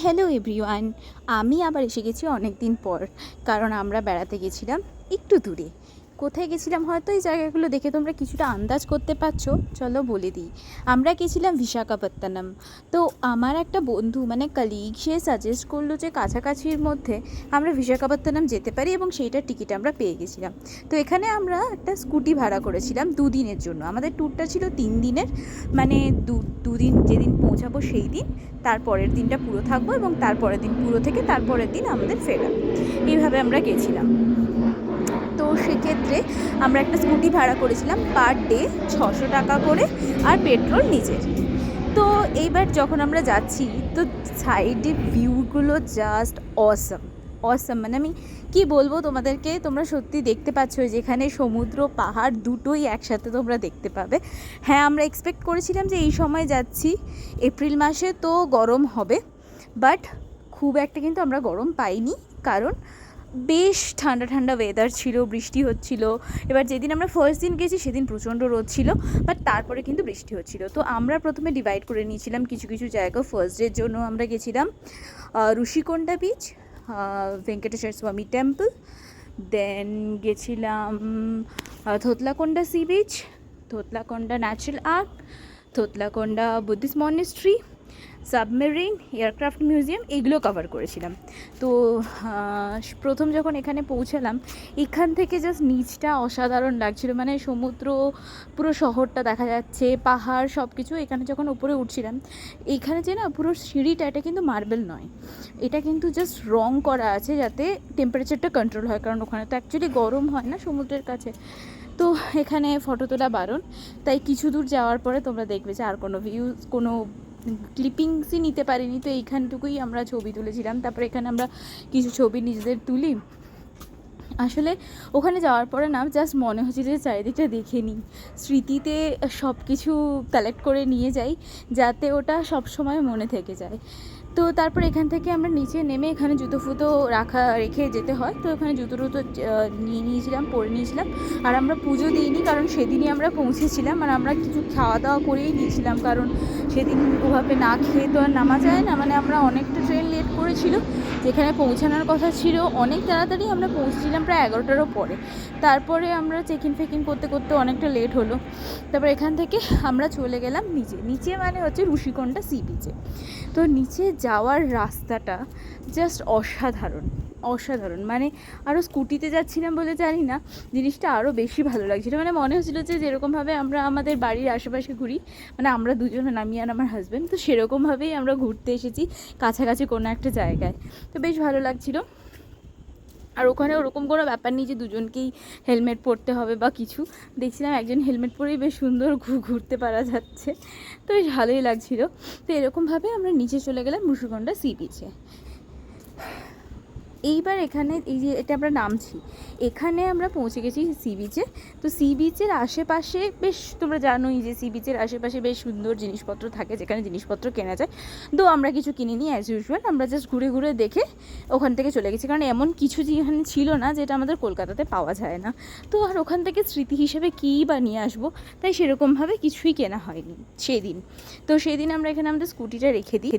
Hello everyone. আমি আবার এসে গেছি অনেক দিন পর, কারণ আমরা বেড়াতে গেছিলাম একটু দূরে। কোথায় গেছিলাম হয়তো এই জায়গাগুলো দেখে তোমরা কিছুটা আন্দাজ করতে পারছো। চলো বলে দিই, আমরা গেছিলাম বিশাখাপত্তনম। তো আমার একটা বন্ধু মানে কলিগ, সে সাজেস্ট করলো যে কাছাকাছির মধ্যে আমরা বিশাখাপত্তনম যেতে পারি, এবং সেইটার টিকিট আমরা পেয়ে গেছিলাম। তো এখানে আমরা একটা স্কুটি ভাড়া করেছিলাম দুদিনের জন্য। আমাদের ট্যুরটা ছিল 3 দিনের, মানে দুদিন, যেদিন পৌঁছাবো সেই দিন, তারপরের দিনটা পুরো থাকবো এবং তারপরের দিন পুরো থেকে তারপরের দিন আমাদের ফেরা। এইভাবে আমরা গেছিলাম। তো সেক্ষেত্রে আমরা একটা স্কুটি ভাড়া করেছিলাম, পার ডে 600 টাকা করে, আর পেট্রোল নিজের। তো এইবার যখন আমরা যাচ্ছি, তো সাইডে ভিউগুলো জাস্ট অসম অসম, মানে আমি কি বলবো তোমাদেরকে, তোমরা সত্যি দেখতে পাচ্ছ যেখানে সমুদ্র পাহাড় দুটোই একসাথে তোমরা দেখতে পাবে। হ্যাঁ, আমরা এক্সপেক্ট করেছিলাম যে এই সময় যাচ্ছি, এপ্রিল মাসে, তো গরম হবে, বাট খুব একটা কিন্তু আমরা গরম পাইনি, কারণ বেশ ঠান্ডা ঠান্ডা ওয়েদার ছিল, বৃষ্টি হচ্ছিল। এবার যেদিন আমরা ফার্স্ট দিন গেছি সেদিন প্রচণ্ড রোদ ছিল, বাট তারপরে কিন্তু বৃষ্টি হচ্ছিল। তো আমরা প্রথমে ডিভাইড করে নিয়েছিলাম কিছু কিছু জায়গা। ফার্স্ট ডের জন্য আমরা গেছিলাম ঋষিকোন্ডা বিচ, ভেঙ্কটেশ্বর স্বামী টেম্পল, দেন গেছিলাম Thotlakonda sea beach, Thotlakonda natural art, Thotlakonda Buddhist monastery, submarine, aircraft museum, এইগুলো কভার করেছিলাম। তো প্রথম যখন এখানে পৌঁছালাম, এখান থেকে জাস্ট নিচটা অসাধারণ লাগছিল, মানে সমুদ্র, পুরো শহরটা দেখা যাচ্ছে, পাহাড়, সব কিছু। এখানে যখন উপরে উঠছিলাম, এইখানে যে না পুরো সিঁড়িটা, এটা কিন্তু মার্বেল নয়, এটা কিন্তু জাস্ট রং করা আছে যাতে টেম্পারেচারটা কন্ট্রোল হয়, কারণ ওখানে তো অ্যাকচুয়ালি গরম হয় না সমুদ্রের কাছে। তো এখানে ফটো তোলা বারণ, তাই কিছু দূর যাওয়ার পরে তোমরা দেখবে যে আর কোনো ভিউজ, কোনো ক্লিপিংসই নিতে পারিনি। তো এইখানটুকুই আমরা ছবি তুলেছিলাম। তারপরে এখানে আমরা কিছু ছবি নিজেদের তুলি। আসলে ওখানে যাওয়ার পরে না জাস্ট মনে হচ্ছে যে চারিদিকটা দেখে নিই, স্মৃতিতে সব কিছু কালেক্ট করে নিয়ে যাই, যাতে ওটা সব সময় মনে থেকে যায়। তো তারপর এখান থেকে আমরা নিচে নেমে, এখানে জুতো ফুতো রেখে যেতে হয়, তো ওখানে জুতো টুতো নিয়ে নিয়েছিলাম, পরে নিয়েছিলাম। আর আমরা পুজো দিইনি, কারণ সেদিনই আমরা পৌঁছেছিলাম, আর আমরা কিছু খাওয়া দাওয়া করেই নিয়েছিলাম, কারণ সেদিন ওভাবে না খেয়ে তো আর নামা যায় না। মানে আমরা অনেকটা ট্রেন লেট করেছিল, যেখানে পৌঁছানোর কথা ছিল অনেক তাড়াতাড়ি, আমরা পৌঁছেছিলাম প্রায় 11টারও পরে। তারপরে আমরা চেক ইন করতে করতে অনেকটা লেট হলো। তারপর এখান থেকে আমরা চলে গেলাম নিচে মানে হচ্ছে ঋষিকোন্ডা সি বিচে। তো নিচে যাওয়ার রাস্তাটা জাস্ট অসাধারণ, মানে আরও স্কুটিতে যাচ্ছিলাম বলে জানি না, জিনিসটা আরও বেশি ভালো লাগছিলো। মানে মনে হচ্ছিলো যে যেরকমভাবে আমরা আমাদের বাড়ির আশেপাশে ঘুরি, মানে আমরা দুজনে, আমি আর আমার হাজব্যান্ড, তো সেরকমভাবেই আমরা ঘুরতে এসেছি কাছাকাছি কোনো একটা জায়গায়। তো বেশ ভালো লাগছিলো। আর ওখানে ওরকম কোনো ব্যাপার নেই যে দুজনকেই হেলমেট পরতে হবে বা কিছু। দেখছিলাম একজন হেলমেট পরেই বেশ সুন্দর ঘুরতে পারা যাচ্ছে, তো বেশ ভালোই লাগছিলো। তো এরকমভাবে আমরা নিচে চলে গেলাম ঋষিকোন্ডা সি বিচে। এইবার এখানে এই যে এটা আমরা নামছি, এখানে আমরা পৌঁছে গেছি সি বিচে। তো সি বিচের আশেপাশে বেশ, তোমরা জানোই যে সি বিচের আশেপাশে বেশ সুন্দর জিনিসপত্র থাকে, যেখানে জিনিসপত্র কেনা যায়। তো আমরা কিছু কিনিনি অ্যাজ ইউজুয়াল, আমরা জাস্ট ঘুরে ঘুরে দেখে ওখান থেকে চলে গেছি, কারণ এমন কিছু যেখানে ছিল না যেটা আমাদের কলকাতাতে পাওয়া যায় না। তো আর ওখান থেকে স্মৃতি হিসেবে কী বা নিয়ে আসবো, তাই সেরকমভাবে কিছুই কেনা হয়নি সেদিন। তো সেদিন আমরা এখানে আমাদের স্কুটিটা রেখে দিই।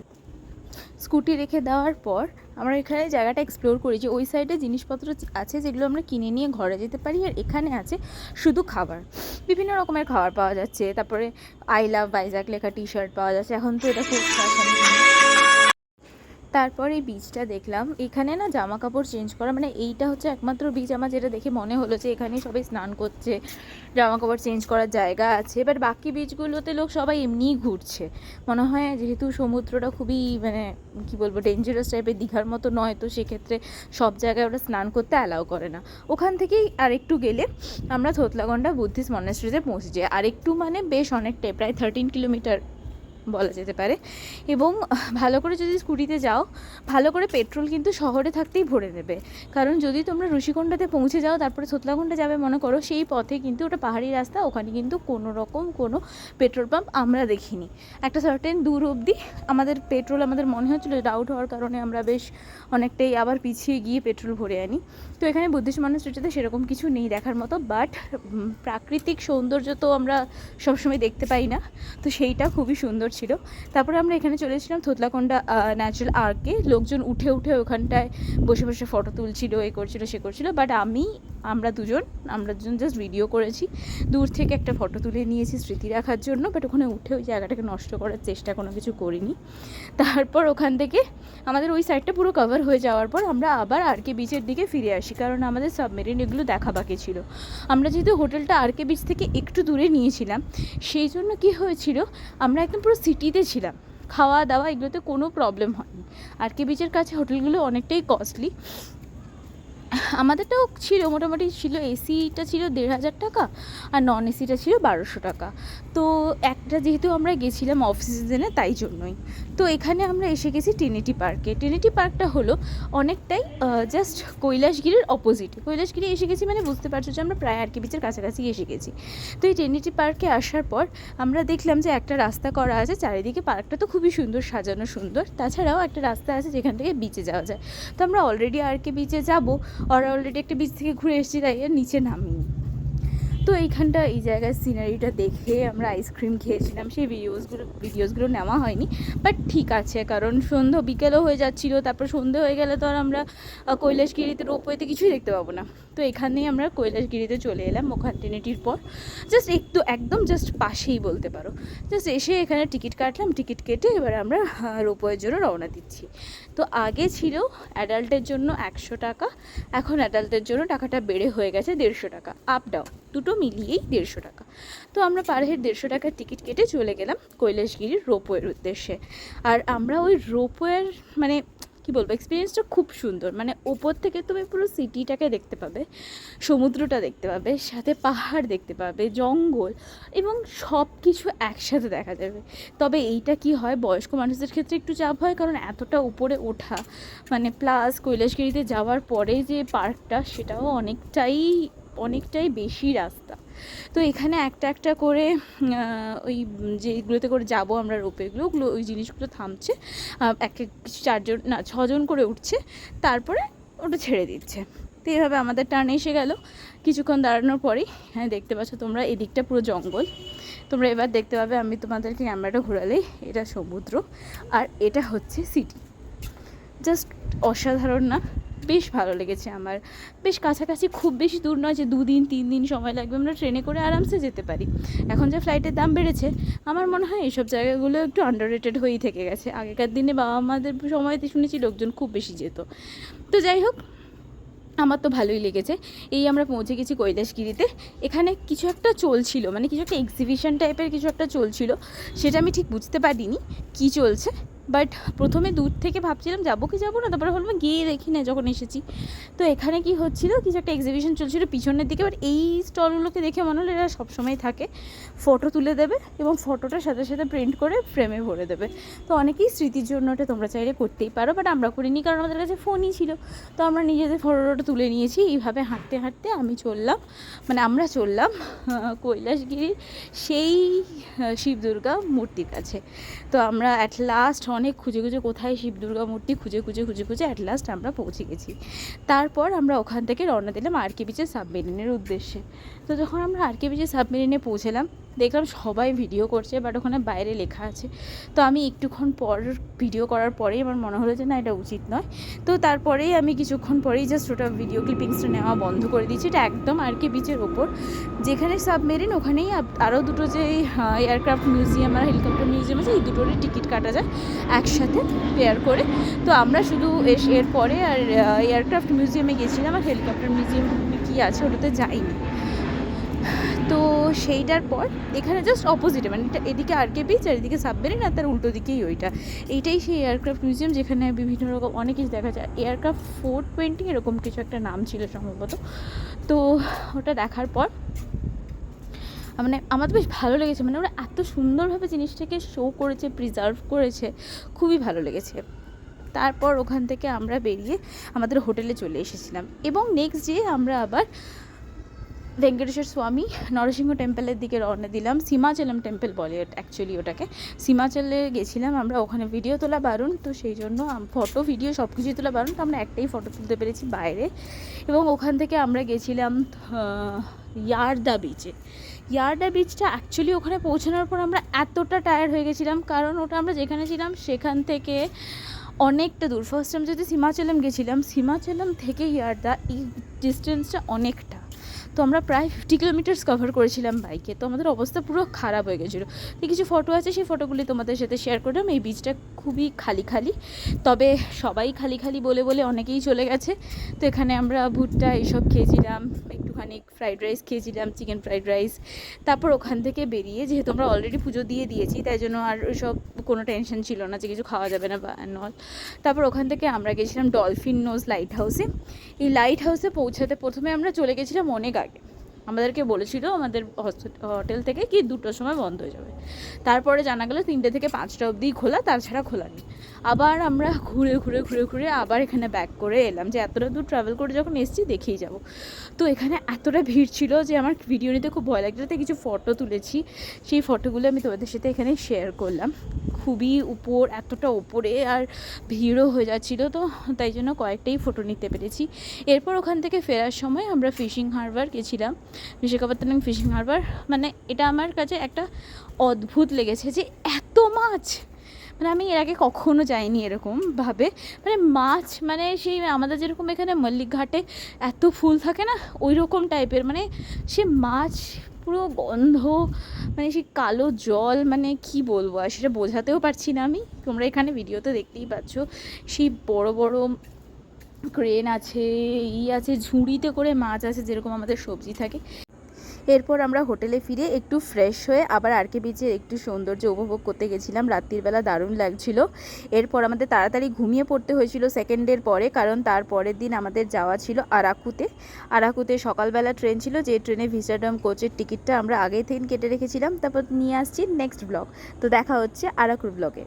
স্কুটি রেখে দেওয়ার পর আমরা এখানে জায়গাটা এক্সপ্লোর করেছি। ওই সাইডে জিনিসপত্র আছে যেগুলো আমরা কিনে নিয়ে ঘরে যেতে পারি, আর এখানে আছে শুধু খাবার, বিভিন্ন রকমের খাবার পাওয়া যাচ্ছে। তারপরে আই লাভ ভাইজাগ লেখা টি-শার্ট পাওয়া যাচ্ছে, এখন তো এটা খুব ফ্যাশন। তারপর এই বীচটা দেখলাম, এখানে না জামা কাপড় চেঞ্জ করা, মানে এইটা হচ্ছে একমাত্র বীচ আমার যেটা দেখে মনে হলো যে এখানে সবাই স্নান করছে, জামা কাপড় চেঞ্জ করার জায়গা আছে। এবার বাকি বীচগুলোতে লোক সবাই এমনিই ঘুরছে, মনে হয় যেহেতু সমুদ্রটা খুবই মানে কী বলবো ডেঞ্জারাস টাইপের, দীঘার মতো নয়, তো সেক্ষেত্রে সব জায়গায় ওরা স্নান করতে অ্যালাউ করে না। ওখান থেকেই আরেকটু গেলে আমরা থোতলাকোন্ডা বুদ্ধিস্ট মনেস্ট্রিতে পৌঁছে যাই। আরেকটু মানে বেশ অনেকটাই, প্রায় 13 কিলোমিটার বলা যেতে পারে। এবং ভালো করে যদি স্কুটিতে যাও, ভালো করে পেট্রোল কিন্তু শহরে থাকতেই ভরে নেবে, কারণ যদি তোমরা ঋষিকোন্ডাতে পৌঁছে যাও তারপরে থোতলাকোন্ডা যাবে মনে করো, সেই পথে কিন্তু ওটা পাহাড়ি রাস্তা, ওখানে কিন্তু কোনো রকম কোনো পেট্রোল পাম্প আমরা দেখিনি। একটা সার্টেন দূর অবধি আমাদের পেট্রোল, আমাদের মনে হচ্ছিলো ডাউট হওয়ার কারণে আমরা বেশ অনেকটাই আবার পিছিয়ে গিয়ে পেট্রোল ভরে আনি। তো এখানে বুদ্ধিস্ট মনেস্ট্রিতে সেরকম কিছু নেই দেখার মতো, বাট প্রাকৃতিক সৌন্দর্য তো আমরা সবসময় দেখতে পাই না, তো সেইটা খুবই সুন্দর করছিল। তারপরে আমরা এখানে চলে এসেছিলাম থোতলাকোন্ডা ন্যাচারাল আর্কে। লোকজন উঠে উঠে ওখানটায় বসে বসে ফটো তুলছিল, এ করছিল সে করছিল, বাট আমরা দুজন জাস্ট ভিডিও করেছি, দূর থেকে একটা ফটো তুলে নিয়েছি স্মৃতি রাখার জন্য, বাট ওখানে উঠে ওই জায়গাটাকে নষ্ট করার চেষ্টা কোনো কিছু করিনি। তারপর ওখান থেকে আমাদের ওই সাইডটা পুরো কভার হয়ে যাওয়ার পর আমরা আবার আরকে বিচের দিকে ফিরে আসি, কারণ আমাদের সাবমেরিন এগুলো দেখা বাকি ছিল। আমরা যেহেতু হোটেলটা আরকে বিচ থেকে একটু দূরে নিয়েছিলাম, সেই জন্য কী হয়েছিল, আমরা একদম পুরো সিটিতে ছিলাম, খাওয়া দাওয়া এগুলোতে কোনো প্রবলেম হয়নি। আরকে বিচের কাছে হোটেলগুলো অনেকটাই কস্টলি। আমাদেরটাও ছিল মোটামুটি ছিল, এসিটা ছিল 1,500 টাকা আর নন এসিটা ছিল 1,200 টাকা। তো একটা যেহেতু আমরা গেছিলাম অফ সিজনে তাই জন্যই। তো এখানে আমরা এসে গেছি ট্রিনিটি পার্কে। ট্রিনিটি পার্কটা হলো অনেকটাই জাস্ট কৈলাসগিরির অপোজিটে। কৈলাসগিরি এসে গেছি মানে বুঝতে পারছো যে আমরা প্রায় আরকে বিচের কাছাকাছি এসে গেছি। তো এই ট্রিনিটি পার্কে আসার পর আমরা দেখলাম যে একটা রাস্তা করা আছে চারিদিকে, পার্কটা তো খুবই সুন্দর সাজানো সুন্দর, তাছাড়াও একটা রাস্তা আছে যেখান থেকে বিচে যাওয়া যায়। তো আমরা অলরেডি আরকে বিচে যাবো, অলরেডি একটা বিচ থেকে ঘুরে এসেছি, তাই আর নিচে নামিনি। তো এইখানটা এই জায়গায় সিনারিটা দেখে আমরা আইসক্রিম খেয়েছিলাম, সেই ভিডিওসগুলো নেওয়া হয়নি, বাট ঠিক আছে, কারণ সন্ধ্যা বিকেলও হয়ে যাচ্ছিলো। তারপর সন্ধে হয়ে গেলে তো আর আমরা কৈলাসগিরিতে রোপওয়েতে কিছুই দেখতে পাবো না। তো এখানেই আমরা কৈলাসগিরিতে চলে এলাম ওখান ট্রিনিটির পর, জাস্ট একদম জাস্ট পাশেই বলতে পারো। জাস্ট এসে এখানে টিকিট কাটলাম, টিকিট কেটে এবার আমরা রোপওয়ের জন্য রওনা দিচ্ছি। তো আগে ছিল অ্যাডাল্টের জন্য 100 টাকা, এখন অ্যাডাল্টের জন্য টাকাটা বেড়ে হয়ে গেছে 150 টাকা, আপ ডাউন দুটো মিলিয়েই 150 টাকা। তো আমরা পার হেড 150 টাকার টিকিট কেটে চলে গেলাম কৈলাসগিরির রোপওয়ের উদ্দেশ্যে। আর আমরা ওই রোপওয়ের মানে কী বলবো, এক্সপিরিয়েন্সটা খুব সুন্দর। মানে ওপর থেকে তুমি পুরো সিটিটাকে দেখতে পাবে, সমুদ্রটা দেখতে পাবে, সাথে পাহাড় দেখতে পাবে, জঙ্গল, এবং সব কিছু একসাথে দেখা যাবে। তবে এইটা কি হয়, বয়স্ক মানুষদের ক্ষেত্রে একটু চাপ হয়, কারণ এতটা উপরে ওঠা, মানে প্লাস কৈলাসগিরিতে যাওয়ার পরে যে পার্কটা সেটাও অনেকটাই বেশি রাস্তা। তো এখানে একটা একটা করে ওই যেগুলোতে করে যাব আমরা রোপওয়েগুলো, ওই জিনিসগুলো থামছে, এক কিছু 6জন করে উঠছে, তারপরে ওটা ছেড়ে দিচ্ছে। তো এইভাবে আমাদের টার্ন এসে গেল। কিছুক্ষণ দাঁড়ানোর পরেই হ্যাঁ দেখতে পাচ্ছ তোমরা এদিকটা পুরো জঙ্গল। তোমরা এবার দেখতে পাবে, আমি তোমাদেরকে ক্যামেরাটা ঘোরালেই, এটা সমুদ্র আর এটা হচ্ছে সিটি। জাস্ট অসাধারণ না? বেশ ভালো লেগেছে আমার, বেশ কাছাকাছি, খুব বেশি দূর নয় যে 2-3 দিন সময় লাগবে, আমরা ট্রেনে করে আরামসে যেতে পারি। এখন যে ফ্লাইটের দাম বেড়েছে, আমার মনে হয় এইসব জায়গাগুলো একটু আন্ডাররেটেড হয়েই থেকে গেছে। আগেকার দিনে বাবা মাদের সময়তে শুনেছি লোকজন খুব বেশি যেত। তো যাই হোক, আমার তো ভালোই লেগেছে। এই আমরা পৌঁছে গেছি কৈলাসগিরিতে। এখানে কিছু একটা চলছিল, মানে কিছু একটা এক্সিবিশন টাইপের কিছু একটা চলছিল, সেটা আমি ঠিক বুঝতে পারিনি কী চলছে। বাট প্রথমে দূর থেকে ভাবছিলাম যাবো কি যাবো না, তারপরে ভাবলাম গিয়ে দেখি না যখন এসেছি। তো এখানে কি হচ্ছিল, কিছু একটা এক্সিবিশন চলছিল পিছনের দিকে। বাট এই স্টলগুলোকে দেখে মনে হলো এরা সবসময় থাকে, ফটো তুলে দেবে এবং ফটোটার সাথে সাথে প্রিন্ট করে ফ্রেমে ভরে দেবে। তো অনেকেই স্মৃতির জন্য ওটা তোমরা চাইলে করতেই পারো, বাট আমরা করিনি, কারণ আমাদের কাছে ফোনই ছিল। তো আমরা নিজেদের ফটোটা তুলে নিয়েছি। এইভাবে হাঁটতে হাঁটতে আমরা চললাম কৈলাসগিরির সেই শিব দুর্গা মূর্তির কাছে। তো আমরা অ্যাট লাস্ট অনেক খুঁজে কোথায় শিব দুর্গা মূর্তি খুঁজে অ্যাট লাস্ট আমরা পৌঁছে গেছি। তারপর আমরা ওখান থেকে রওনা দিলাম আরকে বিচের সাবমেরিনের উদ্দেশ্যে। তো যখন আমরা আরকে বিচের সাবমেরিনে পৌঁছলাম, দেখলাম সবাই ভিডিও করছে, বাট ওখানে বাইরে লেখা আছে। তো আমি একটুক্ষণ পর ভিডিও করার পরেই আমার মনে হলো যে না, এটা উচিত নয়। তো তারপরেই আমি কিছুক্ষণ পরেই জাস্ট ওটা ভিডিও ক্লিপিংসটা নেওয়া বন্ধ করে দিয়েছি। এটা একদম আরকে বিচের ওপর, যেখানে সাবমেরিন ওখানেই আরও দুটো যে এয়ারক্রাফট মিউজিয়াম আর হেলিকপ্টার মিউজিয়াম আছে, এই দুটোরই টিকিট কাটা যায় একসাথে পেয়ার করে। তো আমরা শুধু এরপরে আর এয়ারক্রাফট মিউজিয়ামে গেছিলাম, আর হেলিকপ্টার মিউজিয়াম কী আছে ওটাতে যাইনি। তো সেইটার পর এখানে জাস্ট অপোজিটে, মানে এদিকে আরকে বিচ আর এদিকে সাবমেরিন, আর তার উল্টো দিকেই এইটাই সেই এয়ারক্রাফট মিউজিয়াম, যেখানে বিভিন্ন রকম অনেক কিছু দেখা যায়। এয়ারক্রাফট 420 এরকম কিছু একটা নাম ছিল সম্ভবত। তো ওটা দেখার পর মানে আমার তো বেশ ভালো লেগেছে, মানে ওরা এত সুন্দরভাবে জিনিসটাকে শো করেছে, প্রিজার্ভ করেছে, খুবই ভালো লেগেছে। তারপর ওখান থেকে আমরা বেরিয়ে আমাদের হোটেলে চলে এসেছিলাম, এবং নেক্সট ডে আমরা আবার ভেঙ্কটেশ্বর স্বামী নরসিংহ টেম্পলের দিকে রওনা দিলাম। সীমাচলম টেম্পল বলে অ্যাকচুয়ালি ওটাকে। সীমাচলে গেছিলাম আমরা, ওখানে ভিডিও তোলা বারণ, তো সেই জন্য ফটো ভিডিও সব কিছুই তোলা বারণ, তো আমরা একটাই ফটো তুলতে পেরেছি বাইরে। এবং ওখান থেকে আমরা গেছিলাম ইয়ারদা বিচে। ইয়ারদা বিচটা অ্যাকচুয়ালি ওখানে পৌঁছানোর পর আমরা এতটা টায়ার্ড হয়ে গেছিলাম, কারণ ওটা আমরা যেখানে ছিলাম সেখান থেকে অনেকটা দূর। ফার্স্ট টাইম যদি সিমাচলম গেছিলাম, সিমাচলম থেকে ইয়ারদা এই ডিস্টেন্সটা অনেকটা। তো আমরা প্রায় 50 কিলোমিটার্স কভার করেছিলাম বাইকে। তো আমাদের অবস্থা পুরো খারাপ হয়ে গেছিলো। তো কিছু ফটো আছে, সেই ফটোগুলি তোমাদের সাথে শেয়ার করলাম। এই বিচটা খুবই খালি খালি, তবে সবাই খালি খালি বলে বলে অনেকেই চলে গেছে। তো এখানে আমরা ভুট্টা এইসব খেয়েছিলাম, একটুখানি ফ্রাইড রাইস খেয়েছিলাম, চিকেন ফ্রাইড রাইস। তারপর ওখান থেকে বেরিয়ে, যেহেতু আমরা অলরেডি পুজো দিয়ে দিয়েছি, তাই জন্য আর ওইসব কোনো টেনশন ছিল না যে কিছু খাওয়া যাবে না বা নল। তারপর ওখান থেকে আমরা গেছিলাম ডলফিন নোজ লাইট হাউসে। এই লাইট হাউসে পৌঁছাতে প্রথমে আমরা চলে গেছিলাম অনেক আগে। আমাদেরকে বলেছিল আমাদের হোটেল থেকে কি 2টোর সময় বন্ধ হয়ে যাবে। তারপরে জানা গেল 3টে থেকে 5টা অবধি খোলা, তাছাড়া খোলা নেই। আবার আমরা ঘুরে ঘুরে ঘুরে ঘুরে আবার এখানে ব্যাক করে এলাম, যে এতটা দূর ট্রাভেল করে যখন এসেছি দেখেই যাব। তো এখানে এতটা ভিড় ছিল যে আমার ভিডিও নিতে খুব ভয় লাগছিল। তাই কিছু ফটো তুলেছি, সেই ফটোগুলো আমি তোমাদের সাথে এখানে শেয়ার করলাম। খুবই এতটা ওপরে আর ভিড়ও হয়ে যাচ্ছিলো, তো তাই জন্য কয়েকটাই ফটো নিতে পেরেছি। এরপর ওখান থেকে ফেরার সময় আমরা ফিশিং হারবার গেছিলাম, বিশাখাপত্তনম ফিশিং হারবার। মানে এটা আমার কাছে একটা অদ্ভুত লেগেছে যে এত মাছ, মানে আমি এর আগে কখনো যাইনি এরকমভাবে। মানে মাছ, মানে সেই আমাদের যেরকম এখানে মল্লিক ঘাটে এত ফুল থাকে না, ওই রকম টাইপের। মানে সে মাছ পুরো গন্ধ, মানে সেই কালো জল, মানে কি বলবো আর সেটা বোঝাতেও পারছি না আমি। তোমরা এখানে ভিডিওতে দেখতেই পাচ্ছ, সেই বড় বড় ক্রেন আছে, আছে, ঝুড়িতে করে মাছ আছে, যেরকম আমাদের সবজি থাকে। এরপর আমরা হোটেলে ফিরে একটু ফ্রেশ হয়ে আবার আরকে বিচের একটু সৌন্দর্য উপভোগ করতে গেছিলাম। রাত্রিবেলা দারুণ লাগছিল। এরপর আমাদের তাড়াতাড়ি ঘুমিয়ে পড়তে হয়েছিল সেকেন্ডের পরে, কারণ তার পরের দিন আমাদের যাওয়া ছিল আরাকুতে সকালবেলা ট্রেন ছিল, যে ট্রেনে ভিস্টাডোম কোচের টিকিটটা আমরা আগেই থেকে কেটে রেখেছিলাম। তারপর নিয়ে আসছি নেক্সট ব্লগ। তো দেখা হচ্ছে আরাকুর ব্লগে।